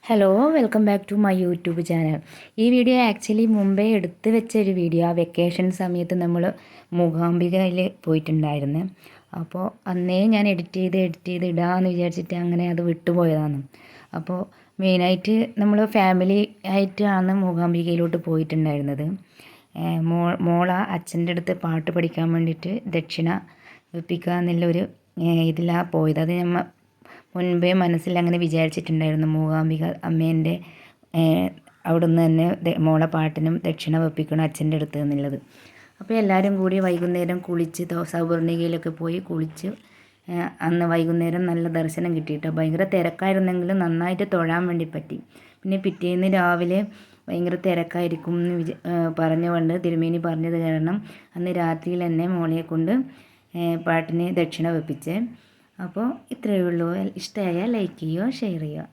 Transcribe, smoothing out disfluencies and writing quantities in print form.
Hello welcome back to my YouTube channel. ഈ video actually മുമ്പേ എടുത്ത് വെച്ച ഒരു വീഡിയോ. ആ വെക്കേഷൻ സമയത്ത് നമ്മൾ മൂകാംബികയിൽ പോയിട്ടുണ്ടായിരുന്നു. അപ്പോൾ അന്നേ ഞാൻ എഡിറ്റ് ചെയ്ത് ഇടാമെന്ന് വിചാരിച്ചിട്ട് അങ്ങനെ അത് വിട്ടുപോയതാണ്. അപ്പോൾ മെയിനായിട്ട് നമ്മൾ ഫാമിലി ആയിട്ടാണ് മൂകാംബികയിലോട്ട് പോയിട്ടുണ്ടായിരുന്നത്. മോള അച്ഛൻ്റെ അടുത്ത് പാട്ട് പഠിക്കാൻ വേണ്ടിയിട്ട് ദക്ഷിണ വെപ്പിക്കുക എന്നുള്ളൊരു ഇതിലാണ് പോയത്. അത് നമ്മൾ മുൻപേ മനസ്സിൽ അങ്ങനെ വിചാരിച്ചിട്ടുണ്ടായിരുന്നു. മൂകാംബിക അമ്മേൻ്റെ അവിടെ നിന്ന് തന്നെ മോളെ പാട്ടിനും ദക്ഷിണ വെപ്പിക്കണം അച്ഛൻ്റെ അടുത്ത് എന്നുള്ളത്. അപ്പോൾ എല്ലാവരും കൂടി വൈകുന്നേരം കുളിച്ച് സൗവർണികയിലൊക്കെ പോയി കുളിച്ച് അന്ന് വൈകുന്നേരം നല്ല ദർശനം കിട്ടിയിട്ടോ. ഭയങ്കര തിരക്കായിരുന്നെങ്കിലും നന്നായിട്ട് തൊഴാൻ വേണ്ടി പറ്റി. പിന്നെ പിറ്റേന്ന് രാവിലെ ഭയങ്കര തിരക്കായിരിക്കും എന്ന് പറഞ്ഞുകൊണ്ട് തിരുമേനി പറഞ്ഞത് കാരണം അന്ന് രാത്രിയിൽ തന്നെ മോളെ കൊണ്ട് പാട്ടിന് ദക്ഷിണ വെപ്പിച്ചേ. അപ്പോൾ ഇത്രയേ ഉള്ളൂ. ഇഷ്ടമായാൽ ലൈക്ക് ചെയ്യുക, ഷെയർ ചെയ്യുക.